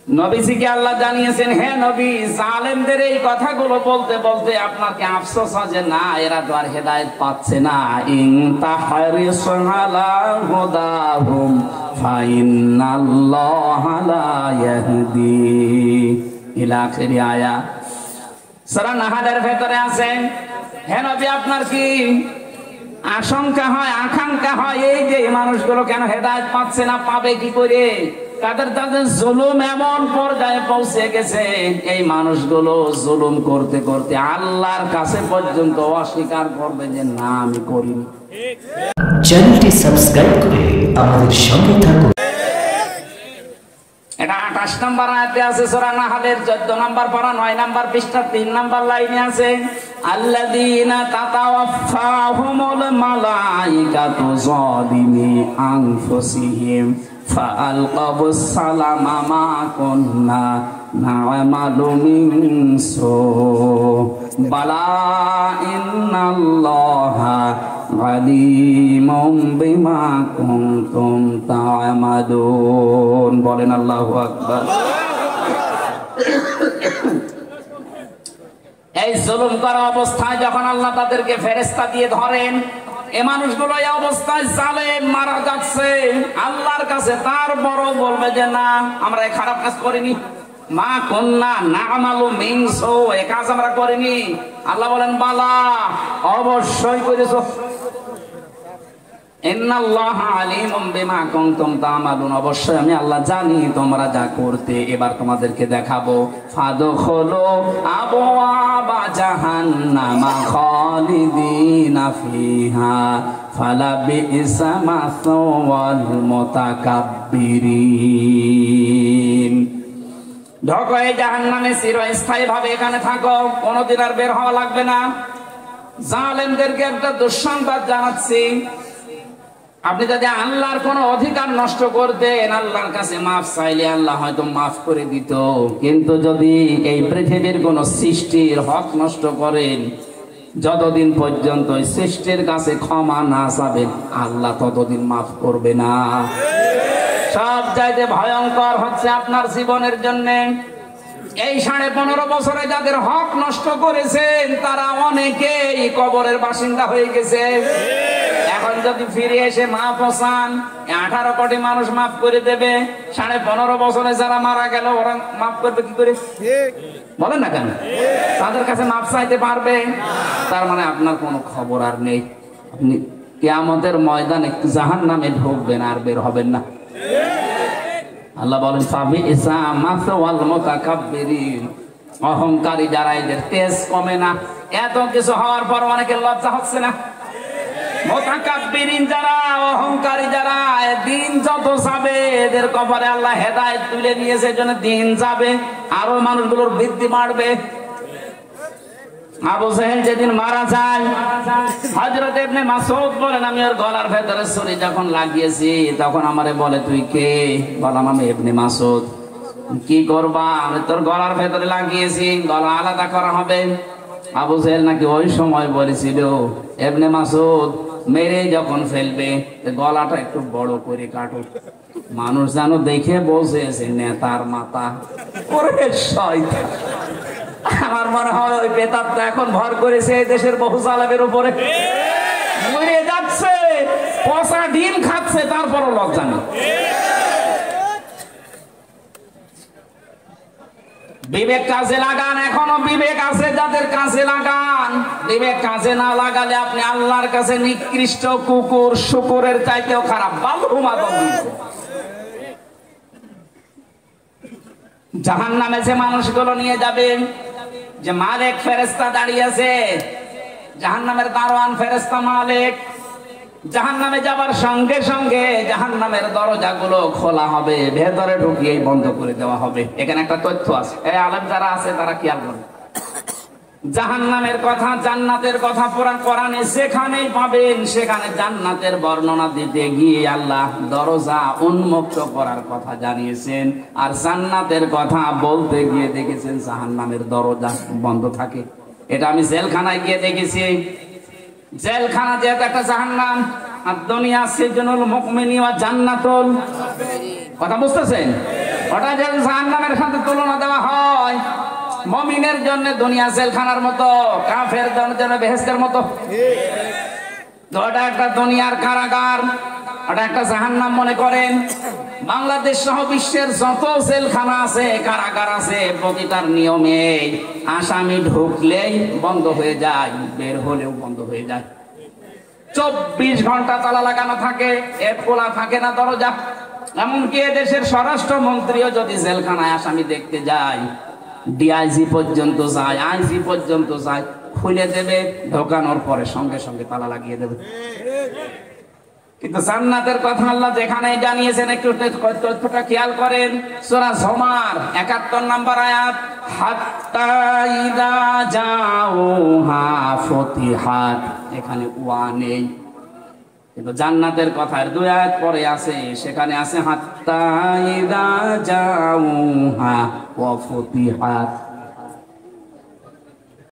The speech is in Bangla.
নবীজিকে আল্লাহ জানিয়েছেন, হে নবী, জালেমদের এই কথাগুলো বলতে বলতে আপনার কি আফসোস হয় যে না এরা তো আর হেদায়েত পাচ্ছে না? ইন তাহরিস আলা হুদাহুম ফাইন্নাল্লাহা লা ইয়াহদি ইলা আখিরি আয়াত। সূরা নাহলের ভেতরে আছে, হে নবী, আপনার কি আশঙ্কা হয়, আকাঙ্ক্ষা হয় এই যে মানুষগুলো কেন হেদায়েত পাচ্ছে না? পাবে কি করে? তাদের জুলুম এমন পর্যায়ে পৌঁছে গেছে, এই মানুষগুলো জুলুম করতে করতে আল্লাহর কাছে পর্যন্ত অস্বীকার করবে যে না আমি করিনি। চ্যানেলটি সাবস্ক্রাইব করে আমাদের সঙ্গে থাকুন। এটা 28 নম্বর আয়াতে আছে সূরা নাহলের 14 নম্বর পারা 9 নম্বর পৃষ্ঠা 3 নম্বর লাইনে আছে, আল্লাযীনা তাতাওয়াফাহুমুল মালাইকাতু যালিমি আনফুসিহিম ফাআলকাবুস সালামা মা কুন্না না'মালু মিন সু বালা ইন্নাল্লাহা আলিমুম বিমা কুনতুম তা'মালুন। বলেন আল্লাহু আকবার। এই জুলুম করা অবস্থায় যখন আল্লাহ তাদেরকে ফেরেশতা দিয়ে ধরেন, এ মানুষগুলো এই অবস্থায় জালেম মারা যাচ্ছে আল্লাহর কাছে, তারপরও বলবে যে না আমরা এই খারাপ কাজ করিনি, মা কুন্না না'মালু মিন সু, এই কাজ আমরা করিনি। আল্লাহ বলেন বালা, অবশ্যই করেছো। ইন্নাল্লাহা আলিমুম বিমা কুনতুম তা'মালুন, অবশ্যই আমি আল্লাহ জানি তোমরা যা করতে। এবার তোমাদেরকে দেখাবো, ফাদখুলু আবওয়াবা জাহান্নামা খালিদিনা ফিহা ফালাবিসা মাসওয়াল মুতাকাব্বিরিন। ঢোকো এই জাহান্নামে, চিরস্থায়ী ভাবে এখানে থাকো, কোনোদিন আর বের হওয়া লাগবে না। জালেমদেরকে একটা দুঃসংবাদ জানাচ্ছি, আপনি যদি আল্লাহর কোন অধিকার নষ্ট করতেন, আল্লাহর কাছে মাফ চাইলে আল্লাহ হয়তো মাফ করে দিত, কিন্তু যদি এই পৃথিবীর কোন সৃষ্টির হক নষ্ট করেন, যতদিন পর্যন্ত সৃষ্টির কাছে ক্ষমা না চাবেন আল্লাহ ততদিন মাফ করবে না। সব চাইতে ভয়ঙ্কর হচ্ছে আপনার জীবনের জন্য এই 15.5 বছরে যাদের হক নষ্ট করেছেন তারা অনেকেই কবরের বাসিন্দা হয়ে গেছে। এখন যদি ফিরে এসে মাফ চান, 18 কোটি মানুষ মাফ করে দেবে, 15.5 বছরে যারা মারা গেল ওরা মাফ করবে কি করে? বলেন না কেন? তাদের কাছে মাফ চাইতে পারবে? তার মানে আপনার কোনো খবর আর নেই, আপনি কিয়ামতের ময়দানে জাহান্নামে ঢুকবেন আর বের হবেন না। আল্লাহ বলেন ফাবিসা মাসওয়াল মুতাকাব্বিরিন, অহংকারী যারা, এদের তেজ কমে না, এত কিছু হওয়ার পর অনেকের লজ্জা হচ্ছে না। মুতাকাব্বিরিন যারা, অহংকারী যারা, দিন যত যাবে এদের কপালে আল্লাহ হেদায়েত তুলে নিয়েছে, এজন্য দিন যাবে আরো মানুষগুলোর বৃদ্ধি বাড়বে। আবু জাহেল যেদিন মারা যায়, হযরত ইবনে মাসউদ বলেন আমি ওর গলার ভেতরে ছুরি যখন লাগিয়েছি তখন আমারে বলে তুই কে? বললাম আমি ইবনে মাসউদ। কি করবা? আমি তোর গলার ভেতরে লাগিয়েছি, গলা আলাদা করা হবে। আবু জাহেল নাকি ওই সময় বলেছিল ইবনে মাসউদ মেরে যখন ফেলবে গলাটা একটু বড় করে কাটো, মানুষ যেন দেখে বসেছে নেতার মাথা। ওরে শয়তান, আমার মনে হয় ওই বেতাবটা এখন ভর করেছে এই দেশের বহু জালেমের উপরে, মরে যাচ্ছে, পচা ডিম খাচ্ছে, তারপরও লজ্জা নেই। বিবেক কাজে লাগান, এখনো বিবেক আছে যাদের কাজে লাগান। বিবেক কাজে না লাগালে আপনি আল্লাহর কাছে নিকৃষ্ট কুকুর, শুকুরের চাইতেও খারাপ বালুমা দিয়েছে। জাহান্নামে যে মানুষগুলো নিয়ে যাবে, যে মালিক ফেরেশতা দাঁড়িয়ে আছে, জাহান্নামের দারোয়ান ফেরেশতা মালিক, জাহান্নামে যাবার সঙ্গে সঙ্গে জাহান্নামের দরজাগুলো খোলা হবে, ভেতরে ঢুকিয়ে বন্ধ করে দেওয়া হবে। এখানে একটা তথ্য আছে, এই আলেম যারা আছে তারা খেয়াল করবে। জাহান্নামের কথা, জান্নাতের কথা কোরআনে যেখানেই পাবেন সেখানে জান্নাতের বর্ণনা দিতে গিয়ে আল্লাহ দরজা উন্মুক্ত করার কথা জানিয়েছেন, আর জান্নাতের কথা বলতে গিয়ে দেখেছেন জাহান্নামের দরজা বন্ধ থাকে। এটা আমি জেলখানায় গিয়ে দেখেছি। জেলখানা যেহেতু একটা জাহান্নাম, আর দুনিয়া সিজনুল মুমিনি ওয়া জান্নাতুল, কথা বুঝতেছেন? ওটা যে জাহান্নামের সাথে তুলনা দেওয়া হয়, মুমিনের জন্য দুনিয়া জেলখানার মতো, কাফের জন্য বেহেশতের মতো। ওটা একটা দুনিয়ার কারাগার, ওটা একটা জাহান্নাম মনে করেন। বাংলাদেশ সহ বিশ্বের যত জেলখানা আছে, কারাগার আছে, প্রতিটার নিয়মে আসামি ঢুকলেই বন্ধ হয়ে যায়, বের হলেও বন্ধ হয়ে যায়। 24 ঘন্টা তালা লাগানো থাকে, এর খোলা থাকে না দরজা। এমনকি দেশের স্বরাষ্ট্রমন্ত্রীও যদি জেলখানায় আসামি দেখতে যায়, ডিআইজি পর্যন্ত যায়, আইজি পর্যন্ত যায়, খুলে দেবে, ঢোকানোর পরে সঙ্গে সঙ্গে তালা লাগিয়ে দেবে। কিন্তু জান্নাতের কথা আল্লাহ যেখানে জানিয়েছেন, একটু তথ্যটা খেয়াল করেন। সূরা জুমার 71 নম্বর আয়াত, হাত্তা ইযা জাউহা ফুতিহাত, এখানে ওয়া নেই, কিন্তু জান্নাতের কথার 2 আয়াত পরে আছে, সেখানে আছে হাত্তা ইযা জাউহা ওয়া ফুতিহাত।